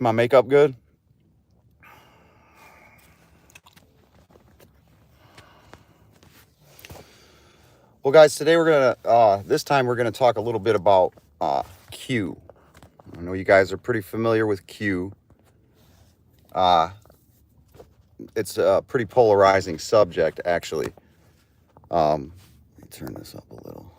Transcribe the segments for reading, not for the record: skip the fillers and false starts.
my makeup good? Well, guys, today this time we're gonna talk a little bit about Q. I know you guys are pretty familiar with Q. Uh, it's a pretty polarizing subject, actually. Let me turn this up a little.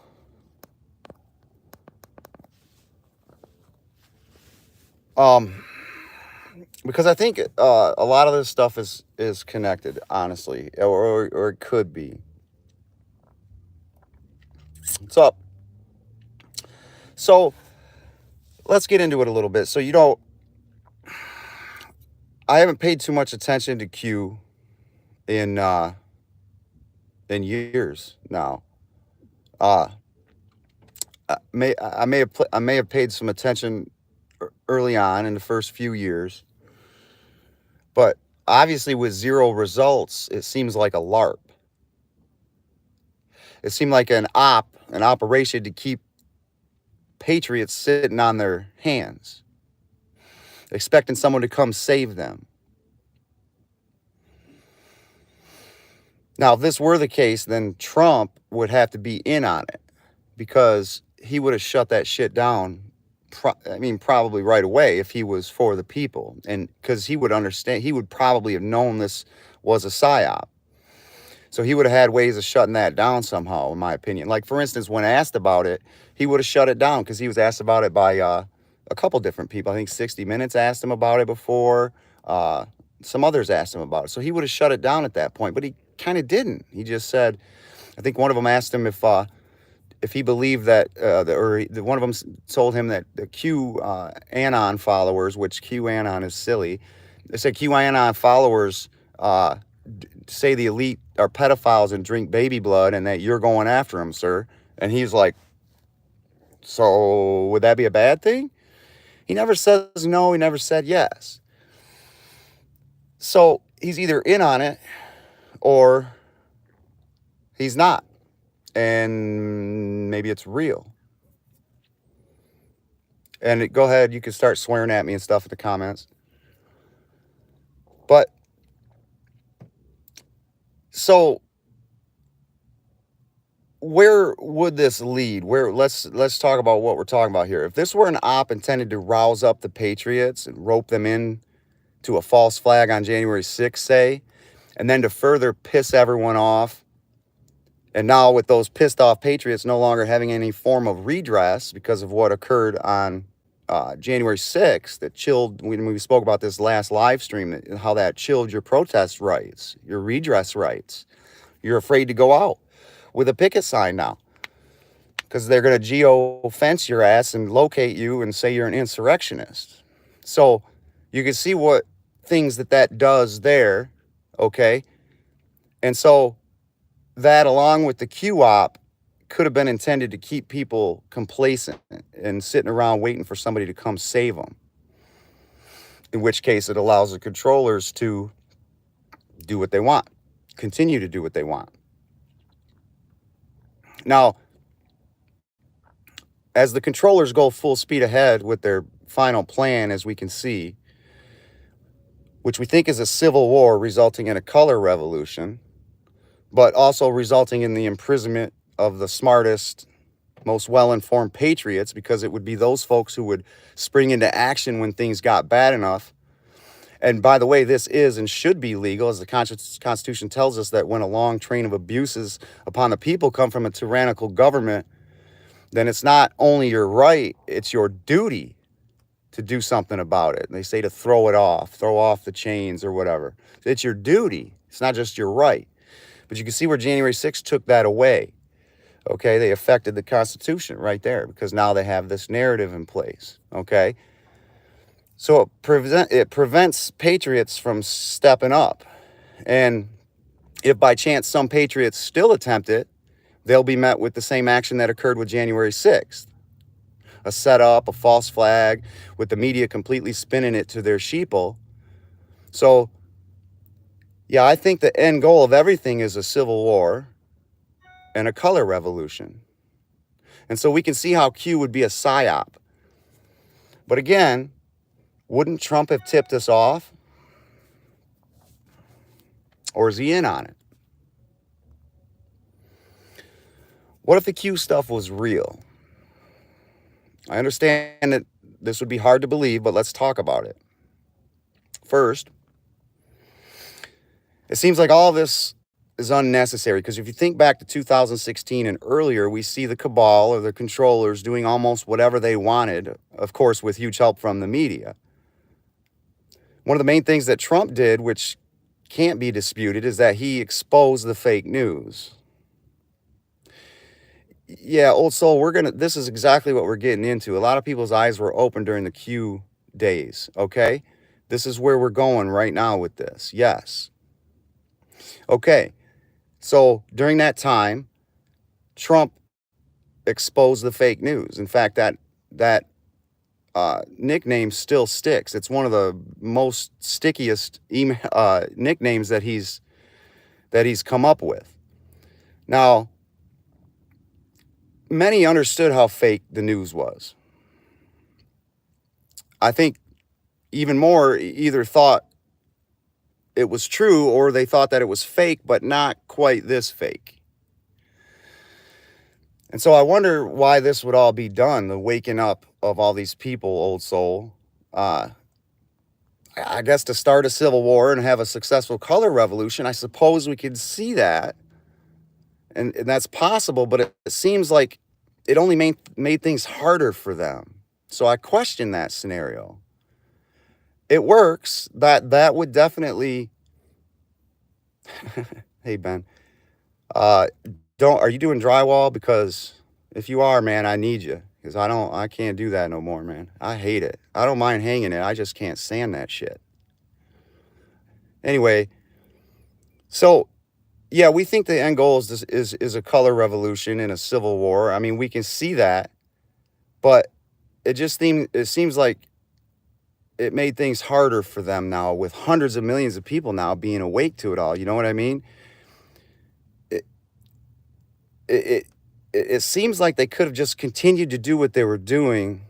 Because I think a lot of this stuff is connected, honestly, or it could be. What's up? So let's get into it a little bit. So I haven't paid too much attention to Q in years now. Uh, I may have paid some attention early on in the first few years, but obviously with zero results, it seems like a LARP. It seemed like an operation to keep patriots sitting on their hands, expecting someone to come save them. Now, if this were the case, then Trump would have to be in on it because he would have shut that shit down. Probably right away if he was for the people, and because he would understand, he would probably have known this was a psyop. So he would have had ways of shutting that down somehow, in my opinion. Like, for instance, when asked about it, he would have shut it down because he was asked about it by a couple different people. I think 60 Minutes asked him about it before. Some others asked him about it. So he would have shut it down at that point, but he kind of didn't. He just said, I think one of them asked him if he believed that, one of them told him that the QAnon followers, which QAnon is silly, they said QAnon followers say the elite are pedophiles and drink baby blood and that you're going after them, sir. And he's like, so would that be a bad thing? He never says no. He never said yes. So he's either in on it or he's not. And maybe it's real. And go ahead, you can start swearing at me and stuff in the comments. But so where would this lead? Let's talk about what we're talking about here. If this were an op intended to rouse up the patriots and rope them in to a false flag on January 6th, say, and then to further piss everyone off, and now with those pissed off patriots no longer having any form of redress because of what occurred on January 6th, that chilled, when we spoke about this last live stream, how that chilled your protest rights, your redress rights. You're afraid to go out with a picket sign now because they're going to geo-fence your ass and locate you and say you're an insurrectionist. So you can see what things that does there, okay? And so that, along with the Q-op, could have been intended to keep people complacent and sitting around waiting for somebody to come save them. In which case, it allows the controllers to do what they want, continue to do what they want. Now, as the controllers go full speed ahead with their final plan, as we can see, which we think is a civil war resulting in a color revolution, but also resulting in the imprisonment of the smartest, most well-informed patriots, because it would be those folks who would spring into action when things got bad enough. And by the way, this is and should be legal, as the Constitution tells us that when a long train of abuses upon the people come from a tyrannical government, then it's not only your right, it's your duty to do something about it. And they say to throw off the chains or whatever. It's your duty. It's not just your right. But you can see where January 6th took that away. Okay, they affected the Constitution right there because now they have this narrative in place. Okay, so it prevents patriots from stepping up. And if by chance some patriots still attempt it, they'll be met with the same action that occurred with January 6th. A setup, a false flag, with the media completely spinning it to their sheeple. So, yeah, I think the end goal of everything is a civil war and a color revolution. And so we can see how Q would be a psyop. But again, Wouldn't Trump have tipped us off? Or is he in on it? What if the Q stuff was real? I understand that this would be hard to believe, but let's talk about it. First, it seems like all this is unnecessary, because if you think back to 2016 and earlier, we see the cabal or the controllers doing almost whatever they wanted, of course, with huge help from the media. One of the main things that Trump did, which can't be disputed, is that he exposed the fake news. Yeah, old soul, this is exactly what we're getting into. A lot of people's eyes were open during the Q days, okay? This is where we're going right now with this. Yes. Okay. So during that time, Trump exposed the fake news. In fact, that nickname still sticks. It's one of the most stickiest nicknames that he's come up with. Now, many understood how fake the news was. I think even more either thought it was true, or they thought that it was fake, but not quite this fake. And so I wonder why this would all be done, the waking up of all these people, old soul. I guess to start a civil war and have a successful color revolution. I suppose we could see that. And that's possible, but it seems like it only made things harder for them. So I question that scenario. It works. That would definitely. Hey, Ben. Are you doing drywall? Because if you are, man, I need you. Because I can't do that no more, man. I hate it. I don't mind hanging it. I just can't stand that shit. Anyway, so yeah, we think the end goal is a color revolution and a civil war. I mean, we can see that, but it seems like it made things harder for them now, with hundreds of millions of people now being awake to it all. You know what I mean? It seems like they could have just continued to do what they were doing.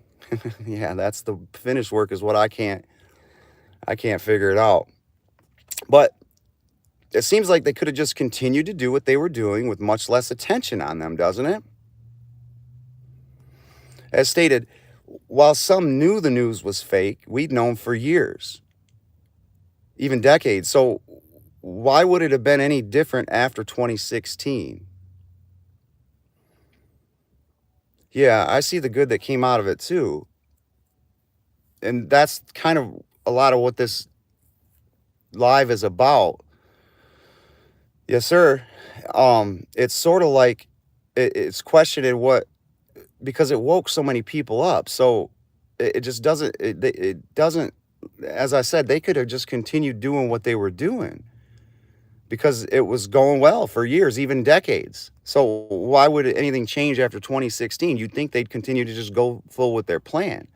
Yeah, that's the finished work, is what I can't figure it out. But it seems like they could have just continued to do what they were doing with much less attention on them, doesn't it? As stated, while some knew the news was fake, we'd known for years, even decades. So why would it have been any different after 2016? Yeah, I see the good that came out of it too. And that's kind of a lot of what this live is about. Yes, sir. It's sort of like it's questioning because it woke so many people up. So it just doesn't, it doesn't, as I said, they could have just continued doing what they were doing because it was going well for years, even decades. So why would anything change after 2016? You'd think they'd continue to just go full with their plan.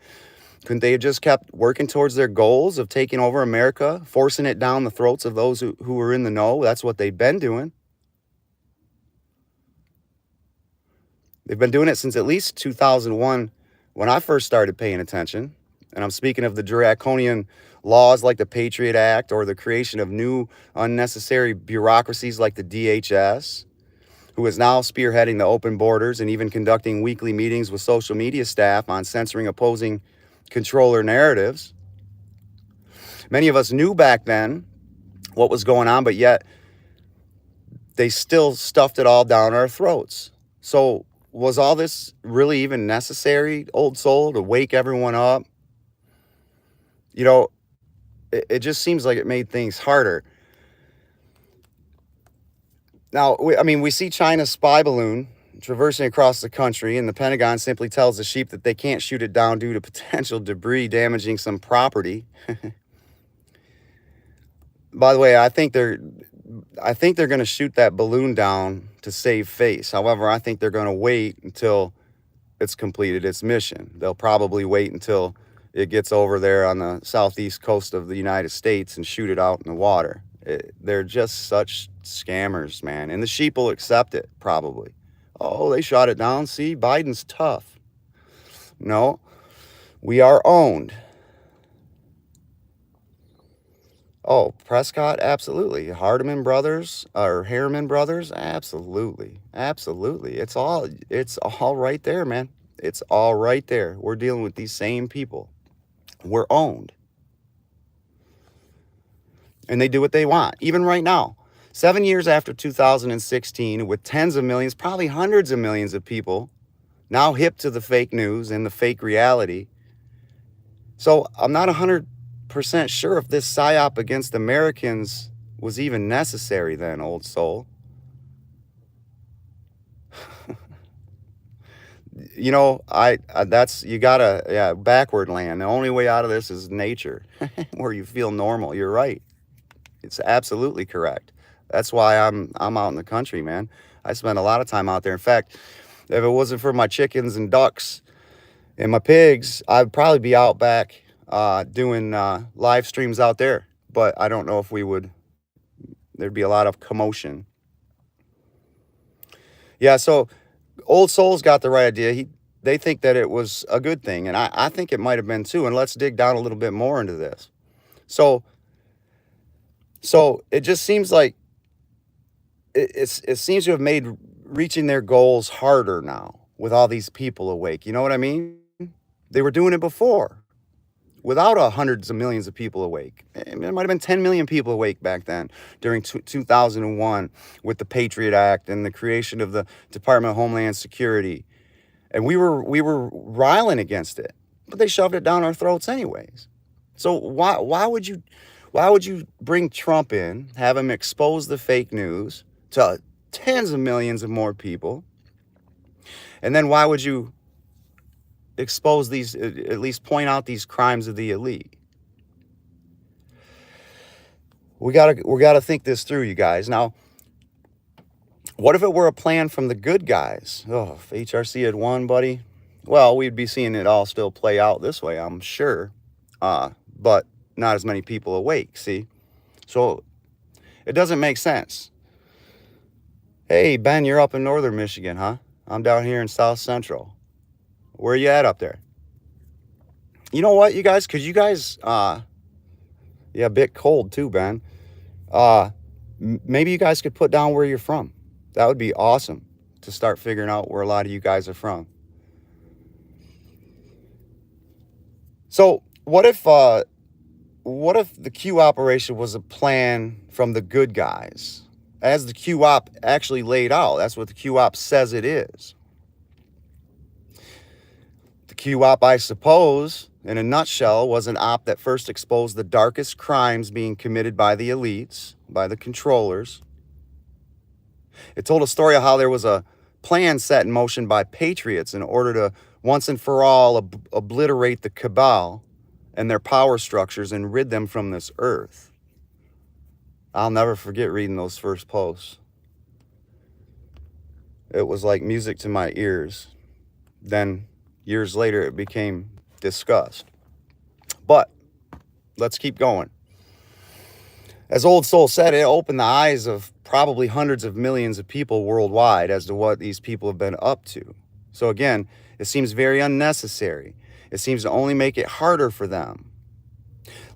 Couldn't they have just kept working towards their goals of taking over America, forcing it down the throats of those who were in the know? That's what they've been doing. They've been doing it since at least 2001, when I first started paying attention. And I'm speaking of the draconian laws like the Patriot Act, or the creation of new unnecessary bureaucracies like the DHS, who is now spearheading the open borders and even conducting weekly meetings with social media staff on censoring opposing controller narratives. Many of us knew back then what was going on, but yet they still stuffed it all down our throats. So was all this really even necessary, old soul, to wake everyone up? You know, it just seems like it made things harder. Now, we see China's spy balloon traversing across the country, and the Pentagon simply tells the sheep that they can't shoot it down due to potential debris damaging some property. By the way, I think they're going to shoot that balloon down to save face. However, I think they're going to wait until it's completed its mission. They'll probably wait until it gets over there on the southeast coast of the United States and shoot it out in the water. They're just such scammers, man. And the sheep will accept it, probably. Oh, they shot it down. See, Biden's tough. No, we are owned. Oh, Prescott, absolutely. Hardiman brothers or Harriman brothers, absolutely. Absolutely. It's all right there, man. It's all right there. We're dealing with these same people. We're owned. And they do what they want, even right now. 7 years after 2016, with tens of millions, probably hundreds of millions of people now hip to the fake news and the fake reality. So I'm not 100% sure if this psyop against Americans was even necessary then, old soul. You know, I that's you gotta, yeah, backward land. The only way out of this is nature, where you feel normal. You're right. It's absolutely correct. That's why I'm out in the country, man. I spend a lot of time out there. In fact, if it wasn't for my chickens and ducks and my pigs, I'd probably be out back doing live streams out there. But I don't know if we would. There'd be a lot of commotion. Yeah. So Old Soul's got the right idea. They think that it was a good thing, and I think it might have been too. And let's dig down a little bit more into this. So it just seems like it seems to have made reaching their goals harder now with all these people awake. You know what I mean? They were doing it before without hundreds of millions of people awake. It might have been 10 million people awake back then during 2001 with the Patriot Act and the creation of the Department of Homeland Security. And we were riling against it, but they shoved it down our throats anyways. So why would you bring Trump in, have him expose the fake news to tens of millions of more people, and then why would you expose these, at least point out these crimes of the elite? We gotta think this through, you guys. Now, what if it were a plan from the good guys? Oh, if HRC had won, buddy, well, we'd be seeing it all still play out this way, I'm sure. But not as many people awake, see? So it doesn't make sense. Hey, Ben, you're up in northern Michigan, huh? I'm down here in South Central. Where are you at up there? You know what, you guys? Could you guys, yeah, a bit cold too, Ben. Maybe you guys could put down where you're from. That would be awesome to start figuring out where a lot of you guys are from. So what if the Q operation was a plan from the good guys, as the Q op actually laid out? That's what the Q op says it is. The Q op, I suppose, in a nutshell, was an op that first exposed the darkest crimes being committed by the elites, by the controllers. It told a story of how there was a plan set in motion by patriots in order to once and for all obliterate the cabal and their power structures and rid them from this earth. I'll never forget reading those first posts. It was like music to my ears. Then, years later, it became disgust. But let's keep going. As Old Soul said, it opened the eyes of probably hundreds of millions of people worldwide as to what these people have been up to. So again, it seems very unnecessary. It seems to only make it harder for them.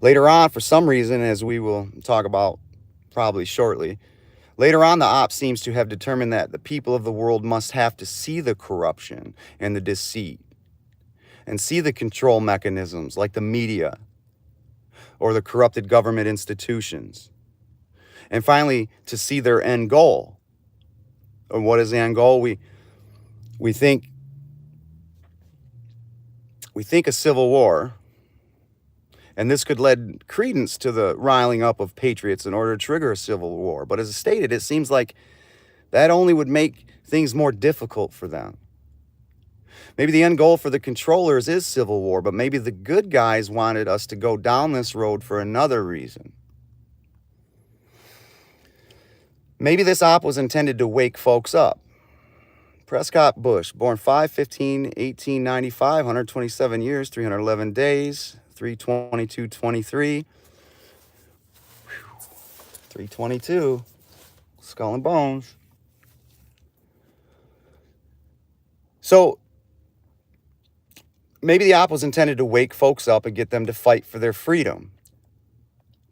Later on, for some reason, as we will talk about probably shortly, later on the op seems to have determined that the people of the world must have to see the corruption and the deceit and see the control mechanisms like the media or the corrupted government institutions. And finally, to see their end goal. And what is the end goal? We think a civil war, and this could lend credence to the riling up of patriots in order to trigger a civil war. But as stated, it seems like that only would make things more difficult for them. Maybe the end goal for the controllers is civil war, but maybe the good guys wanted us to go down this road for another reason. Maybe this op was intended to wake folks up. Prescott Bush, born 5/15/1895, 127 years, 311 days, 3/22/23. 322, skull and bones. So maybe the op was intended to wake folks up and get them to fight for their freedom.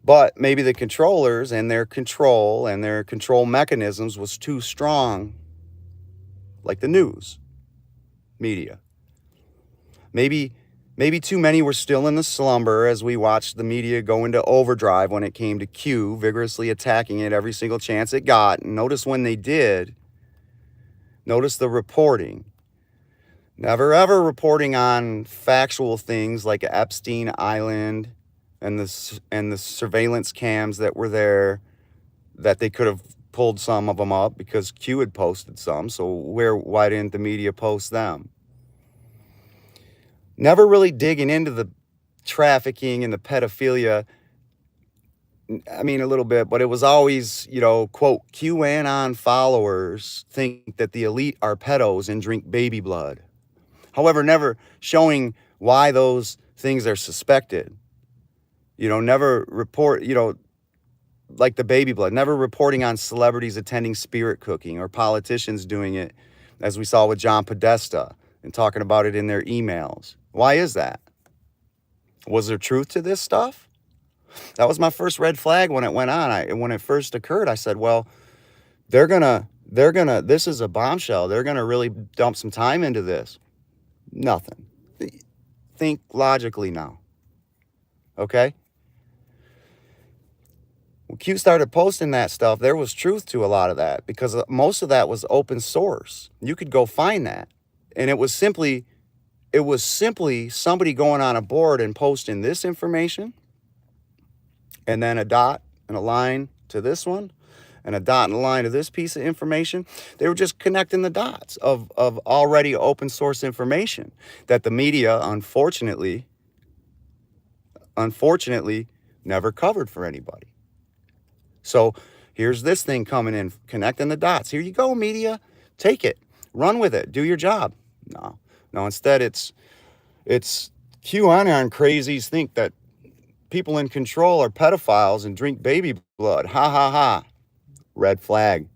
But maybe the controllers and their control mechanisms was too strong, like the news media. Maybe too many were still in the slumber as we watched the media go into overdrive when it came to Q, vigorously attacking it every single chance it got. And notice when they did, notice the reporting. Never ever reporting on factual things like Epstein Island and the surveillance cams that were there, that they could have pulled some of them up because Q had posted some. So why didn't the media post them? Never really digging into the trafficking and the pedophilia. I mean, a little bit, but it was always, quote, QAnon followers think that the elite are pedos and drink baby blood. However, never showing why those things are suspected. Never report, like the baby blood, never reporting on celebrities attending spirit cooking or politicians doing it, as we saw with John Podesta, and talking about it in their emails. Why is that? Was there truth to this stuff? That was my first red flag when it went on. When it first occurred, I said, well, they're gonna, this is a bombshell. They're gonna really dump some time into this. Nothing. Think logically now. Okay? When Q started posting that stuff, there was truth to a lot of that because most of that was open source. You could go find that. And it was simply somebody going on a board and posting this information, and then a dot and a line to this one, and a dot and a line to this piece of information. They were just connecting the dots of already open source information that the media, unfortunately, never covered for anybody. So here's this thing coming in, connecting the dots. Here you go, media. Take it. Run with it. Do your job. No, instead it's QAnon crazies think that people in control are pedophiles and drink baby blood. Ha ha ha. Red flag.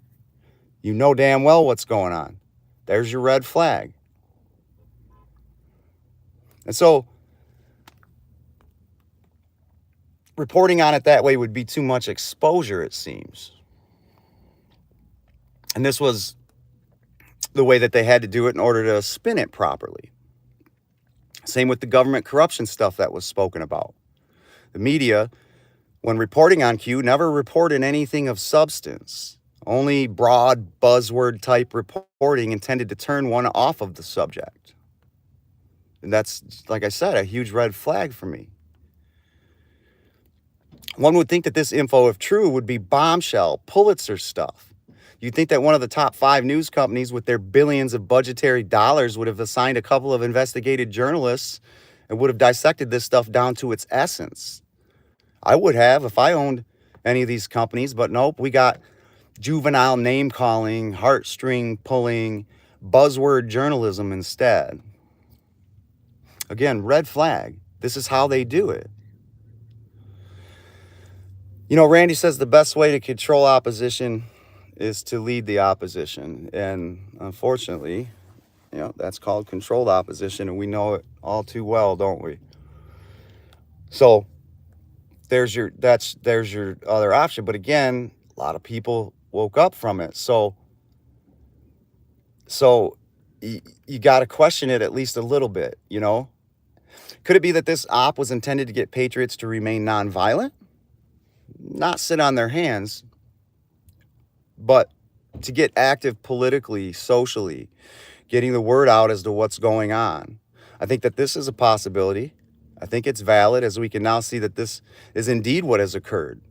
You know damn well what's going on. There's your red flag. And so reporting on it that way would be too much exposure, it seems. And this was the way that they had to do it in order to spin it properly. Same with the government corruption stuff that was spoken about. The media, when reporting on Q, never reported anything of substance. Only broad buzzword type reporting intended to turn one off of the subject. And that's, like I said, a huge red flag for me. One would think that this info, if true, would be bombshell, Pulitzer stuff. You'd think that one of the top 5 news companies with their billions of budgetary dollars would have assigned a couple of investigative journalists and would have dissected this stuff down to its essence. I would have if I owned any of these companies, but nope, we got juvenile name calling, heartstring pulling, buzzword journalism instead. Again, red flag. This is how they do it. Randy says the best way to control opposition is to lead the opposition. And unfortunately, that's called controlled opposition, and we know it all too well, don't we? So there's your other option. But again, a lot of people woke up from it. So you got to question it at least a little bit, Could it be that this op was intended to get patriots to remain nonviolent? Not sit on their hands, but to get active politically, socially, getting the word out as to what's going on. I think that this is a possibility. I think it's valid, as we can now see that this is indeed what has occurred.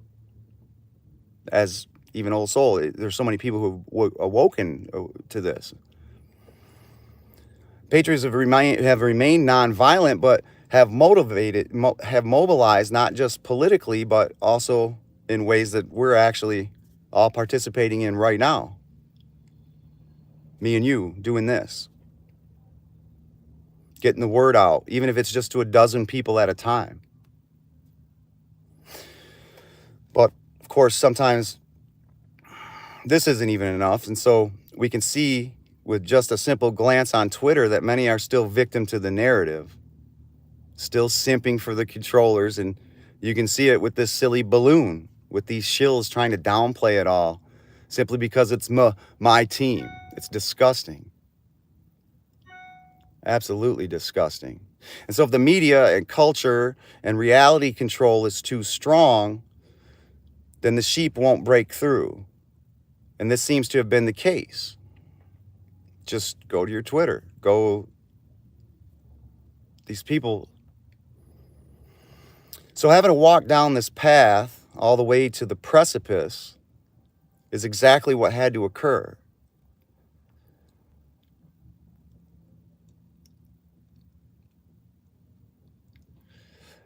As even Old Soul, there's so many people who have awoken to this. Patriots have remained nonviolent, but have mobilized not just politically, but also in ways that we're actually all participating in right now. Me and you doing this. Getting the word out, even if it's just to a dozen people at a time. But of course, sometimes this isn't even enough. And so we can see with just a simple glance on Twitter that many are still victim to the narrative, still simping for the controllers and You can see it with this silly balloon, with these shills trying to downplay it all simply because it's my team. It's disgusting. Absolutely disgusting. And so if the media and culture and reality control is too strong, then the sheep won't break through. And this seems to have been the case. Just go to your Twitter. These people. So having to walk down this path all the way to the precipice is exactly what had to occur.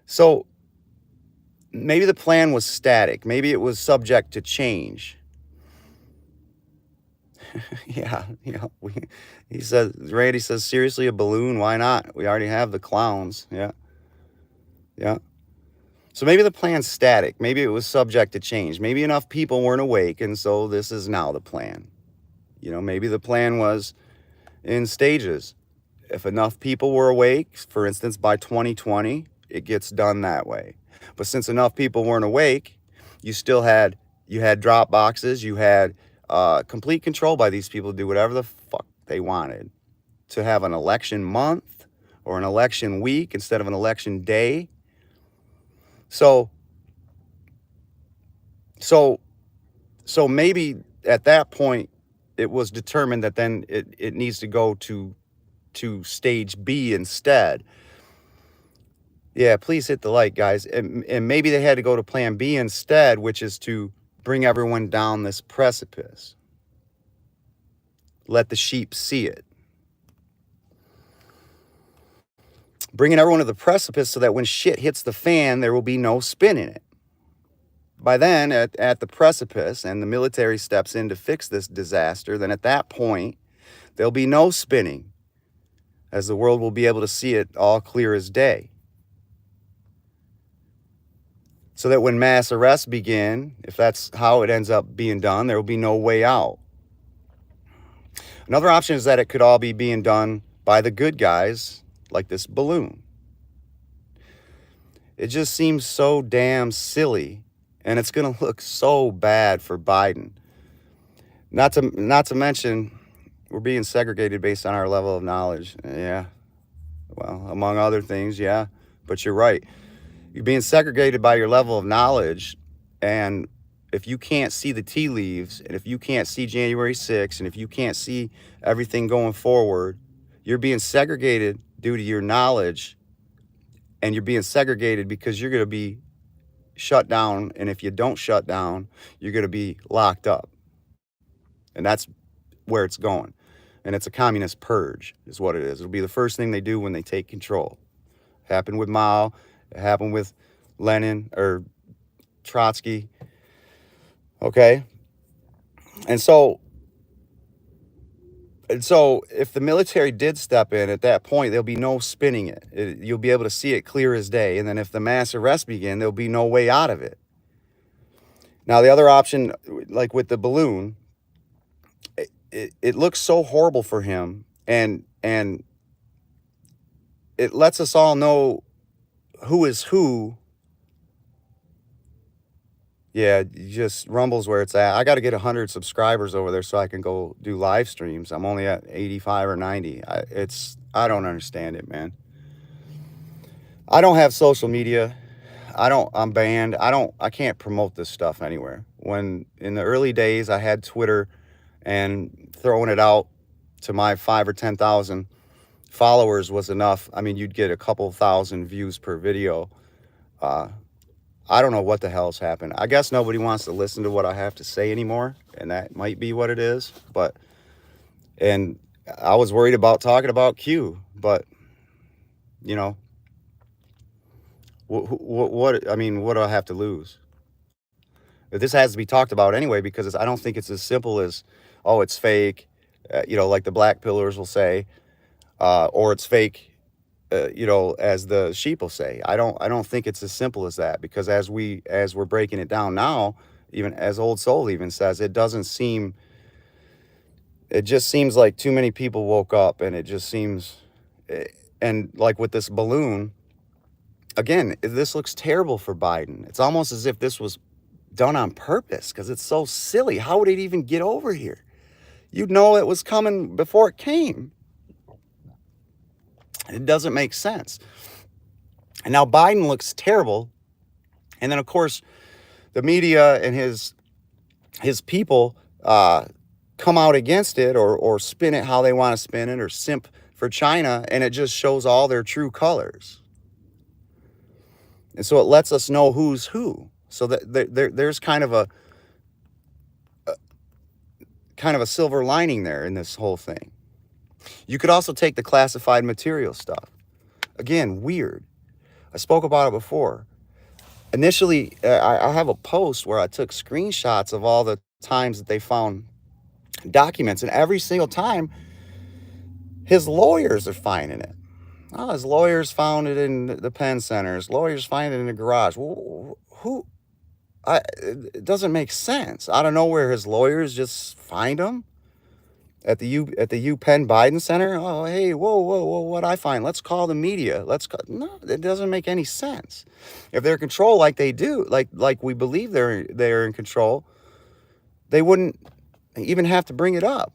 So maybe the plan was static. Maybe it was subject to change. Yeah, Randy says, seriously, a balloon? Why not? We already have the clowns. Yeah. So maybe the plan's static. Maybe it was subject to change. Maybe enough people weren't awake, and so this is now the plan. Maybe the plan was in stages. If enough people were awake, for instance, by 2020, it gets done that way. But since enough people weren't awake, you had drop boxes, you had complete control by these people to do whatever the fuck they wanted. To have an election month or an election week instead of an election day. So maybe at that point it was determined that then it needs to go to stage B instead. Yeah, please hit the like, guys. And maybe they had to go to plan B instead, which is to bring everyone down this precipice. Let the sheep see it. Bringing everyone to the precipice so that when shit hits the fan, there will be no spin in it. By then, at the precipice, and the military steps in to fix this disaster, then at that point, there'll be no spinning, as the world will be able to see it all clear as day. So that when mass arrests begin, if that's how it ends up being done, there will be no way out. Another option is that it could all be being done by the good guys, like this balloon. It just seems so damn silly, and it's going to look so bad for Biden. Not to mention, we're being segregated based on our level of knowledge. Yeah, well, among other things, yeah, but you're right. You're being segregated by your level of knowledge, and if you can't see the tea leaves, and if you can't see January 6th, and if you can't see everything going forward, you're being segregated due to your knowledge, and you're being segregated because you're going to be shut down, and if you don't shut down, you're going to be locked up. And that's where it's going. And it's a communist purge is what it is. It'll be the first thing they do when they take control. It happened with Mao. It happened with Lenin or Trotsky. Okay? And so if the military did step in at that point, there'll be no spinning it. You'll be able to see it clear as day. And then if the mass arrests begin, there'll be no way out of it. Now, the other option, like with the balloon, it looks so horrible for him. And it lets us all know who is who. Yeah, just Rumble's where it's at. I got to get 100 subscribers over there so I can go do live streams. I'm only at 85 or 90. I don't understand it, man. I don't have social media. I'm banned. I can't promote this stuff anywhere. When in the early days I had Twitter and throwing it out to my 5 or 10,000 followers was enough. I mean, you'd get a couple thousand views per video. I don't know what the hell's happened. I guess nobody wants to listen to what I have to say anymore, and that might be what it is. And I was worried about talking about Q, but what I mean, what do I have to lose? This has to be talked about anyway, because I don't think it's as simple as, oh, it's fake, like the black pillars will say, or it's fake, as the sheep will say. I don't think it's as simple as that, because as we're breaking it down now, even as Old Soul even says, it just seems like too many people woke up, and it just seems, and like with this balloon, again, this looks terrible for Biden. It's almost as if this was done on purpose because it's so silly. How would it even get over here? You'd know it was coming before it came. It doesn't make sense. And now Biden looks terrible. And then, of course, the media and his people come out against it or spin it how they want to spin it or simp for China, and it just shows all their true colors. And so it lets us know who's who. So that there's kind of a silver lining there in this whole thing. You could also take the classified material stuff. Again, weird. I spoke about it before. Initially, I have a post where I took screenshots of all the times that they found documents, and every single time his lawyers are finding it. Oh, his lawyers found it in the Penn Center. His lawyers find it in the garage. It doesn't make sense. Out of nowhere, his lawyers just find them at the U Penn Biden Center. Oh, hey, whoa, what I find? Let's call the media. No, it doesn't make any sense. If they're in control like they do, like we believe they're in control, they wouldn't even have to bring it up.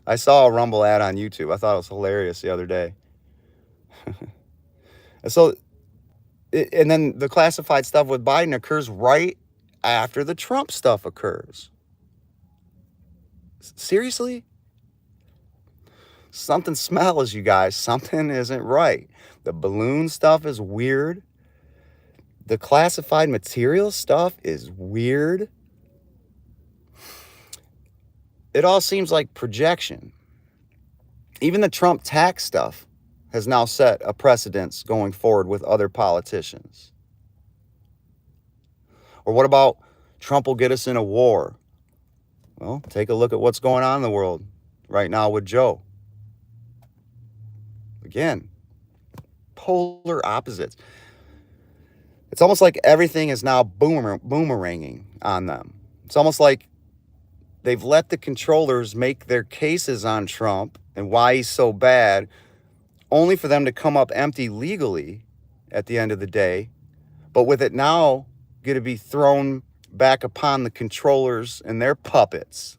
I saw a Rumble ad on YouTube. I thought it was hilarious the other day. And then the classified stuff with Biden occurs right after the Trump stuff occurs. Seriously? Something smells, you guys. Something isn't right. The balloon stuff is weird. The classified material stuff is weird. It all seems like projection. Even the Trump tax stuff has now set a precedence going forward with other politicians. Or what about Trump will get us in a war? Well, take a look at what's going on in the world right now with Joe. Again, polar opposites. It's almost like everything is now boomeranging on them. It's almost like they've let the controllers make their cases on Trump and why he's so bad, only for them to come up empty legally at the end of the day, but with it now going to be thrown back upon the controllers and their puppets.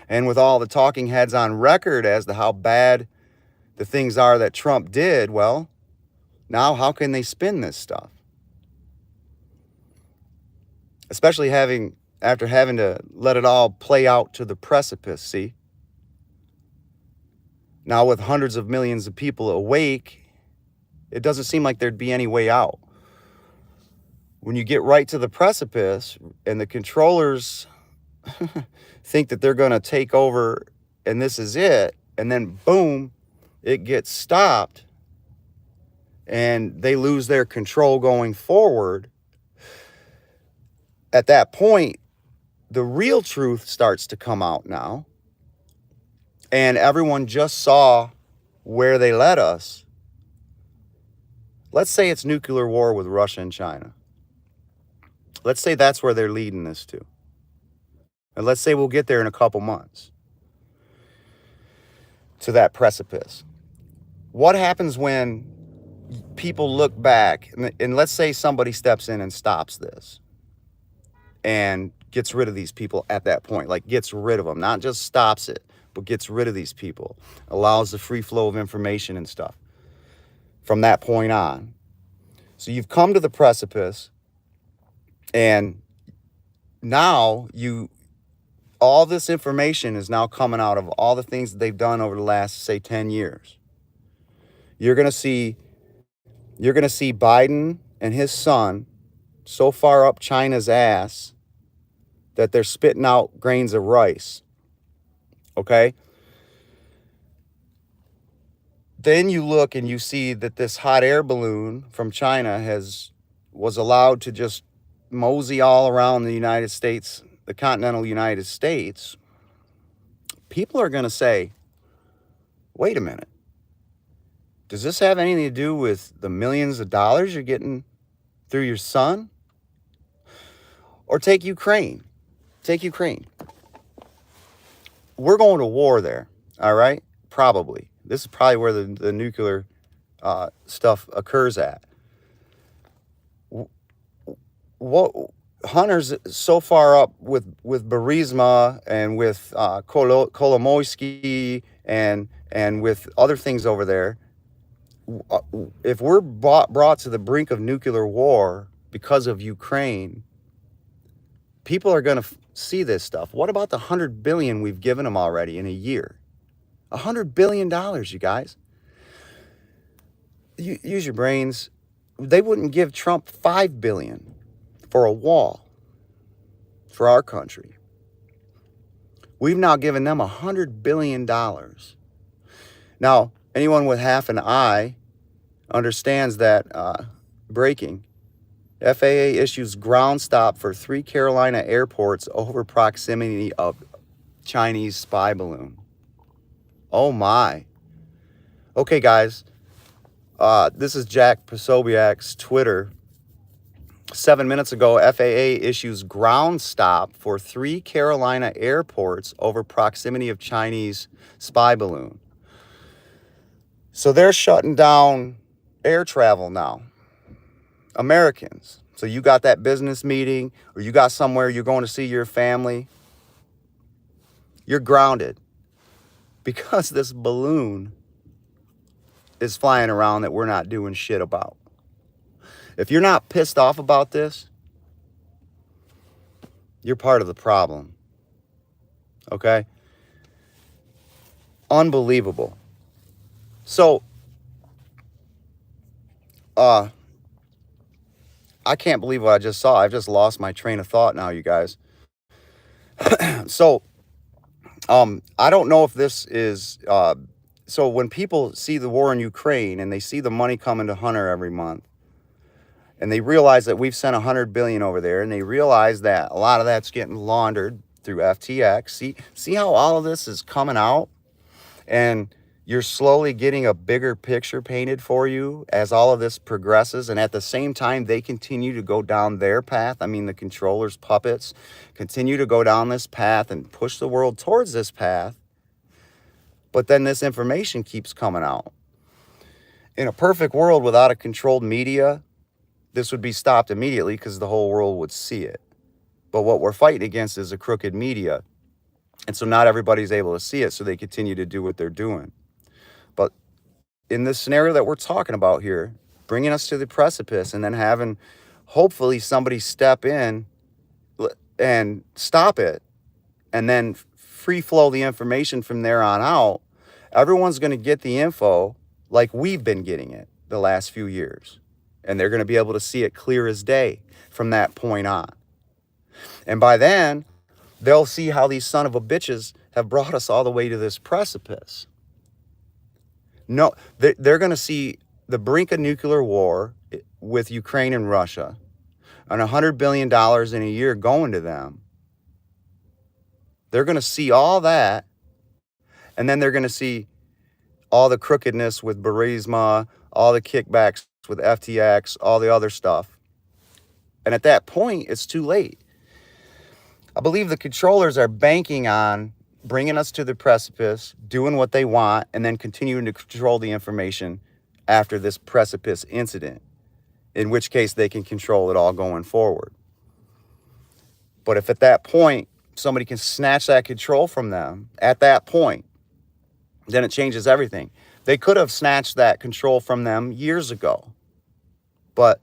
And with all the talking heads on record as to how bad the things are that Trump did, well, now how can they spin this stuff? Especially after having to let it all play out to the precipice, see? Now with hundreds of millions of people awake, it doesn't seem like there'd be any way out. When you get right to the precipice and the controllers think that they're going to take over and this is it, and then boom, it gets stopped and they lose their control going forward, at that point, the real truth starts to come out now. And everyone just saw where they led us. Let's say it's nuclear war with Russia and China. Let's say that's where they're leading this to. And let's say we'll get there in a couple months to that precipice. What happens when people look back and let's say somebody steps in and stops this and gets rid of these people at that point, like gets rid of them, not just stops it, but gets rid of these people, allows the free flow of information and stuff from that point on. So you've come to the precipice, and now all this information is now coming out of all the things that they've done over the last, say, 10 years. You're going to see Biden and his son so far up China's ass that they're spitting out grains of rice. Okay? Then you look and you see that this hot air balloon from China was allowed to just mosey all around the United States, the continental United States. People are going to say, wait a minute. Does this have anything to do with the millions of dollars you're getting through your son? Or take Ukraine. Take Ukraine. We're going to war there, all right? Probably. This is probably where the nuclear stuff occurs at. What Hunter's so far up with Burisma and with Kolomoisky and with other things over there. If we're brought to the brink of nuclear war because of Ukraine, people are going to see this stuff. What about the $100 billion we've given them already in a year? $100 billion, you guys. Use your brains. They wouldn't give Trump $5 billion for a wall for our country. We've now given them $100 billion. Now, anyone with half an eye understands that breaking. FAA issues ground stop for 3 Carolina airports over proximity of Chinese spy balloon. Oh my. Okay, guys. This is Jack Posobiec's Twitter. 7 minutes ago, FAA issues ground stop for 3 Carolina airports over proximity of Chinese spy balloon. So they're shutting down air travel now. Americans. So you got that business meeting or you got somewhere you're going to see your family. You're grounded because this balloon is flying around that we're not doing shit about. If you're not pissed off about this, you're part of the problem. Okay? Unbelievable. So, I can't believe what I just saw. I've just lost my train of thought now, you guys. So, I don't know if this is, so when people see the war in Ukraine and they see the money coming to Hunter every month, and they realize that we've sent $100 billion over there, and they realize that a lot of that's getting laundered through FTX. See how all of this is coming out, and you're slowly getting a bigger picture painted for you as all of this progresses. And at the same time, they continue to go down their path. I mean, the controllers' puppets continue to go down this path and push the world towards this path. But then this information keeps coming out. In a perfect world without a controlled media, this would be stopped immediately because the whole world would see it. But what we're fighting against is a crooked media. And so not everybody's able to see it, so they continue to do what they're doing. But in this scenario that we're talking about here, bringing us to the precipice and then having hopefully somebody step in and stop it and then free flow the information from there on out, everyone's going to get the info like we've been getting it the last few years. And they're going to be able to see it clear as day from that point on. And by then, they'll see how these son of a bitches have brought us all the way to this precipice. No, they're going to see the brink of nuclear war with Ukraine and Russia and $100 billion in a year going to them. They're going to see all that. And then they're going to see all the crookedness with Burisma, all the kickbacks with FTX, all the other stuff. And at that point, it's too late. I believe the controllers are banking on bringing us to the precipice, doing what they want, and then continuing to control the information after this precipice incident, in which case they can control it all going forward. But if at that point, somebody can snatch that control from them, at that point, then it changes everything. They could have snatched that control from them years ago, but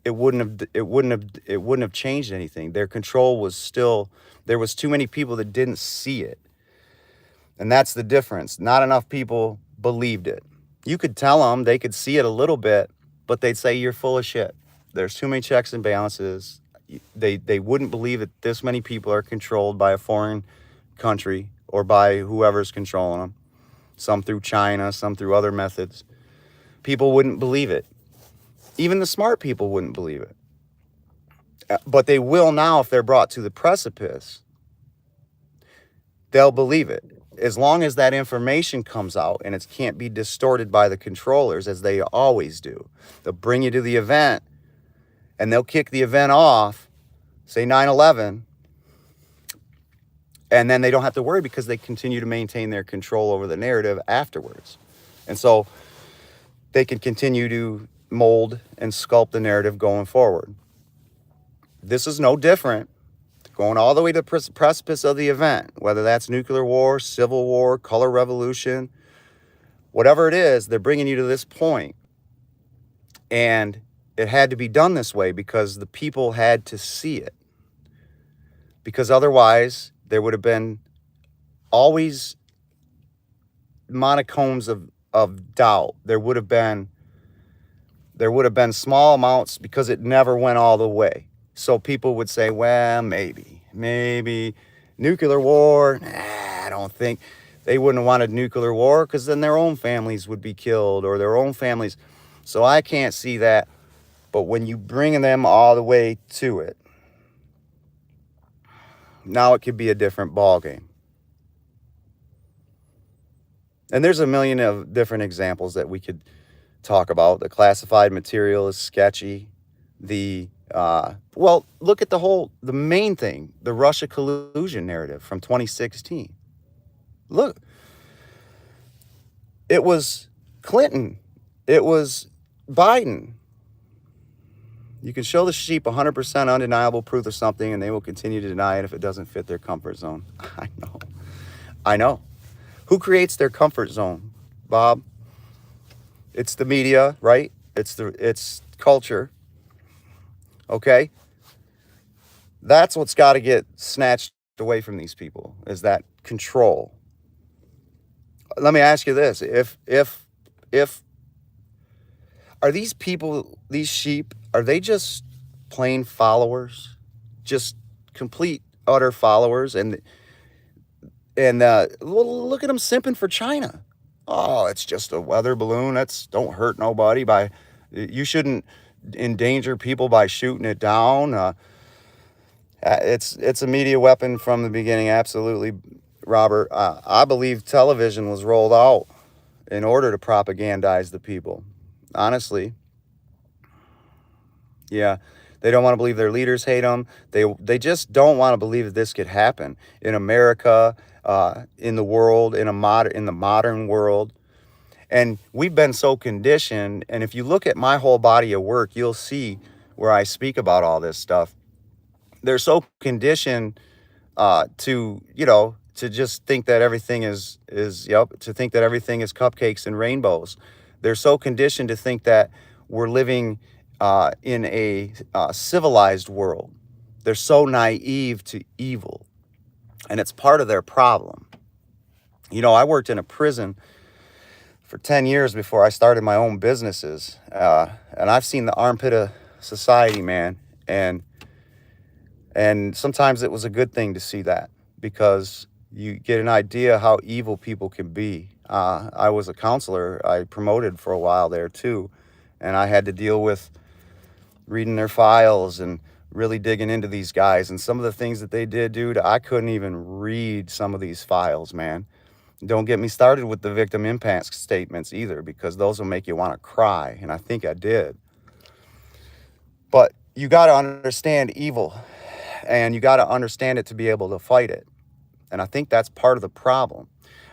it wouldn't have changed anything. Their control was still, there was too many people that didn't see it. And that's the difference. Not enough people believed it. You could tell them, they could see it a little bit, but they'd say, you're full of shit. There's too many checks and balances. They wouldn't believe that this many people are controlled by a foreign country or by whoever's controlling them. Some through China, some through other methods. People wouldn't believe it. Even the smart people wouldn't believe it. But they will now if they're brought to the precipice. They'll believe it. As long as that information comes out and it can't be distorted by the controllers, as they always do. They'll bring you to the event and they'll kick the event off, say 9/11, and then they don't have to worry because they continue to maintain their control over the narrative afterwards. And so they can continue to mold and sculpt the narrative going forward. This is no different, going all the way to the precipice of the event, whether that's nuclear war, civil war, color revolution, whatever it is, they're bringing you to this point. And it had to be done this way because the people had to see it. Because otherwise, there would have been always monocones of doubt. There would have been small amounts because it never went all the way. So people would say, well, maybe nuclear war. Nah, I don't think. They wouldn't have wanted nuclear war because then their own families would be killed or their own families. So I can't see that. But when you bring them all the way to it, now it could be a different ballgame. And there's a million of different examples that we could talk about. The classified material is sketchy. Well, look at the main thing, the Russia collusion narrative from 2016. Look, it was Clinton. It was Biden. You can show the sheep 100% undeniable proof of something, and they will continue to deny it if it doesn't fit their comfort zone. I know. Who creates their comfort zone, Bob? It's the media, right? It's culture. Okay? That's what's got to get snatched away from these people, is that control. Let me ask you this. If are these people, these sheep, are they just plain followers? Just complete, utter followers? And look at them simping for China. Oh, it's just a weather balloon. Don't hurt nobody. You shouldn't endanger people by shooting it down. It's a media weapon from the beginning. Absolutely, Robert. I believe television was rolled out in order to propagandize the people. Honestly. Yeah. They don't want to believe their leaders hate them. They just don't want to believe that this could happen in America, in the world, in the modern world. And we've been so conditioned. And if you look at my whole body of work, you'll see where I speak about all this stuff. They're so conditioned to just think that everything is cupcakes and rainbows. They're so conditioned to think that we're living in a civilized world. They're so naive to evil. And it's part of their problem. I worked in a prison for 10 years before I started my own businesses. And I've seen the armpit of society, man. And sometimes it was a good thing to see that, because you get an idea how evil people can be. I was a counselor. I promoted for a while there too. And I had to deal with reading their files and really digging into these guys. And some of the things that they did, dude, I couldn't even read some of these files, man. Don't get me started with the victim impact statements either, because those will make you want to cry. And I think I did. But you got to understand evil, and you got to understand it to be able to fight it. And I think that's part of the problem.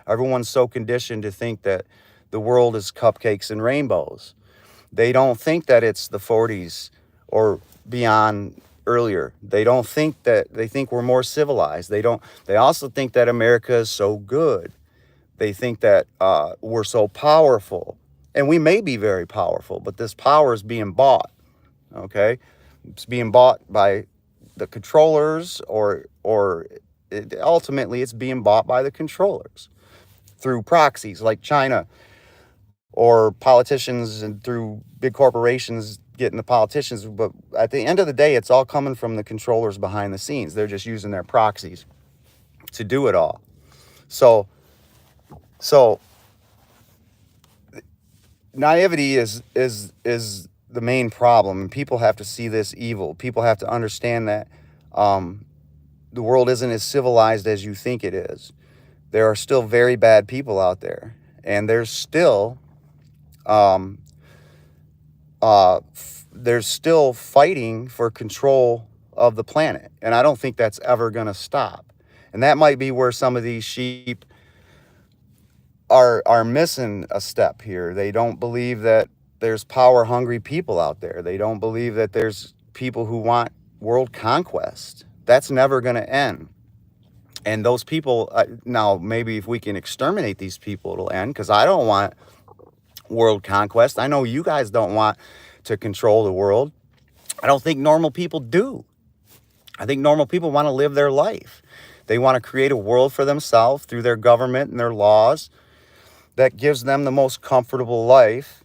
Everyone's so conditioned to think that the world is cupcakes and rainbows. They don't think that it's the 40s or beyond earlier. They think we're more civilized. They also think that America is so good. They think that we're so powerful. And we may be very powerful, but this power is being bought. Okay? It's being bought by the controllers, ultimately it's being bought by the controllers through proxies like China, or politicians, and through big corporations getting the politicians. But at the end of the day, it's all coming from the controllers behind the scenes. They're just using their proxies to do it all. So naivety is the main problem, and people have to see this evil. People have to understand that the world isn't as civilized as you think it is. There are still very bad people out there, and there's still fighting for control of the planet, and I don't think that's ever going to stop. And that might be where some of these sheep are missing a step here. They don't believe that there's power hungry people out there. They don't believe that there's people who want world conquest. That's never going to end. And those people, now maybe if we can exterminate these people, it'll end, because I don't want world conquest. I know you guys don't want to control the world. I don't think normal people do. I think normal people want to live their life. They want to create a world for themselves through their government and their laws that gives them the most comfortable life,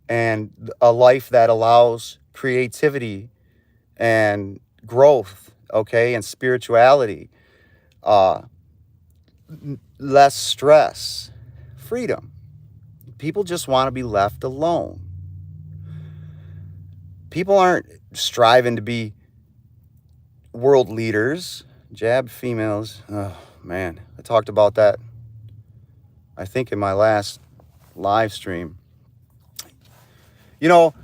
and a life that allows creativity and growth, okay, and spirituality, less stress, freedom. People just want to be left alone. People aren't striving to be world leaders. Jab females. Oh, man. I talked about that, I think, in my last live stream. You know,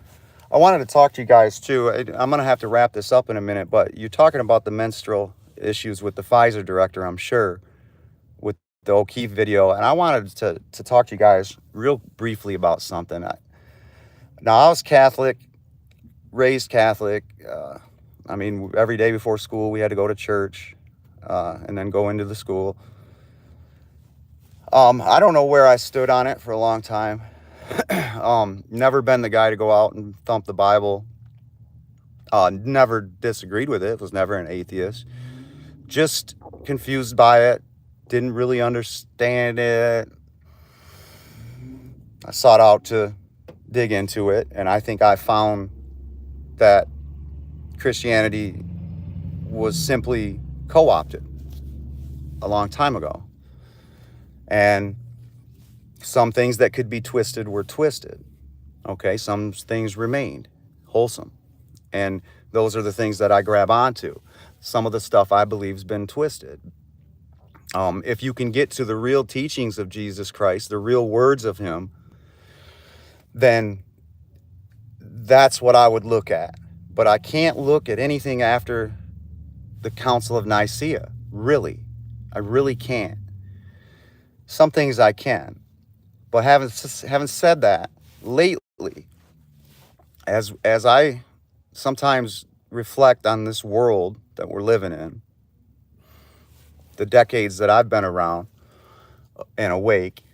I wanted to talk to you guys, too. I'm going to have to wrap this up in a minute, but you're talking about the menstrual issues with the Pfizer director, I'm sure, with the O'Keefe video. And I wanted to talk to you guys real briefly about something. Now, I was Catholic, raised Catholic. I mean, every day before school, we had to go to church and then go into the school. I don't know where I stood on it for a long time. Never been the guy to go out and thump the Bible. Never disagreed with it. Was never an atheist. Just confused by it. Didn't really understand it. I sought out to dig into it, and I think I found that Christianity was simply co-opted a long time ago. And some things that could be twisted were twisted. Okay, some things remained wholesome. And those are the things that I grab onto. Some of the stuff I believe has been twisted. If you can get to the real teachings of Jesus Christ, the real words of him, then that's what I would look at. But I can't look at anything after the Council of Nicaea, really. I really can't. Some things I can. But having said that, lately, as I sometimes reflect on this world that we're living in, the decades that I've been around and awake,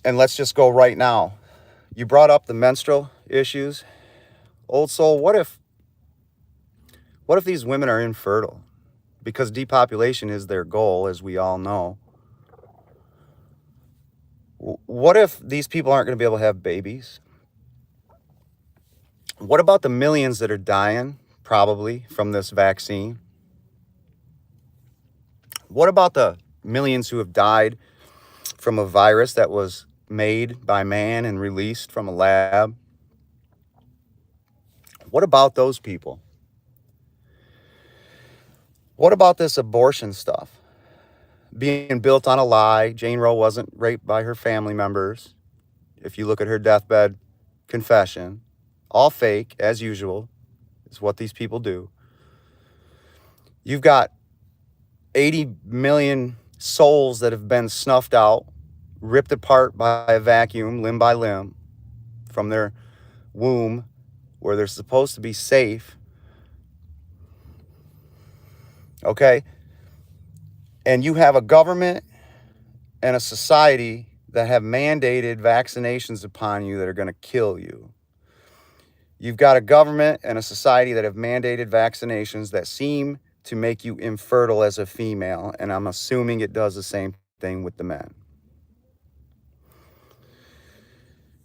and let's just go right now. You brought up the menstrual issues. Old soul, what if these women are infertile? Because depopulation is their goal, as we all know. What if these people aren't going to be able to have babies? What about the millions that are dying, probably, from this vaccine? What about the millions who have died from a virus that was made by man and released from a lab? What about those people? What about this abortion stuff? Being built on a lie. Jane Roe wasn't raped by her family members. If you look at her deathbed confession, all fake, as usual, is what these people do. You've got 80 million souls that have been snuffed out, ripped apart by a vacuum, limb by limb, from their womb, where they're supposed to be safe. Okay? And you have a government and a society that have mandated vaccinations upon you that are going to kill you. You've got a government and a society that have mandated vaccinations that seem to make you infertile as a female, and I'm assuming it does the same thing with the men.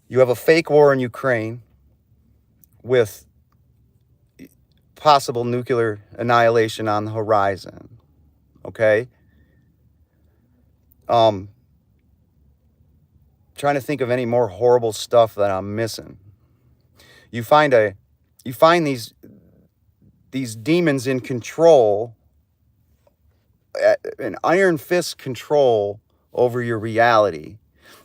You have a fake war in Ukraine with possible nuclear annihilation on the horizon. Okay? Trying to think of any more horrible stuff that I'm missing. You find these demons in control, an iron fist control over your reality,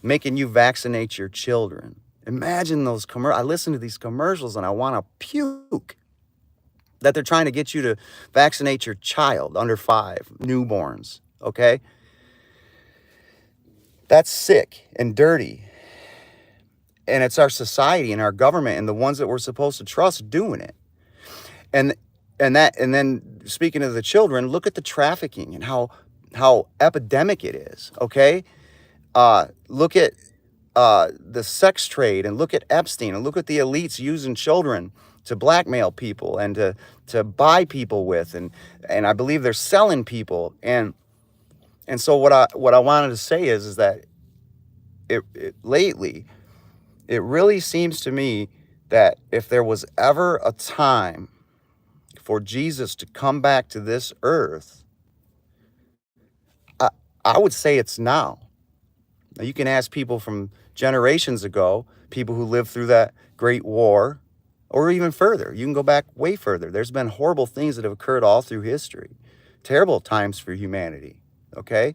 making you vaccinate your children. Imagine those I listen to these commercials and I want to puke. That they're trying to get you to vaccinate your child under 5, newborns, okay? That's sick and dirty. And it's our society and our government and the ones that we're supposed to trust doing it. And then speaking of the children, look at the trafficking and how epidemic it is. Okay. Look at the sex trade, and look at Epstein, and look at the elites using children to blackmail people and to buy people with, and I believe they're selling people. And so what I wanted to say is that lately, it really seems to me that if there was ever a time for Jesus to come back to this earth, I would say it's now. Now, you can ask people from generations ago, people who lived through that great war, or even further. You can go back way further. There's been horrible things that have occurred all through history. Terrible times for humanity, okay?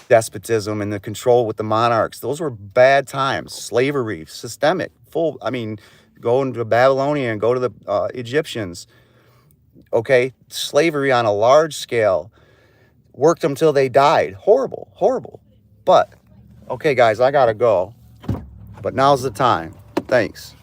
Despotism and the control with the monarchs. Those were bad times. Slavery, systemic, full. I mean, go into Babylonia and go to the Egyptians, okay? Slavery on a large scale. Worked them till they died. Horrible, horrible. But, okay, guys, I gotta go. But now's the time. Thanks.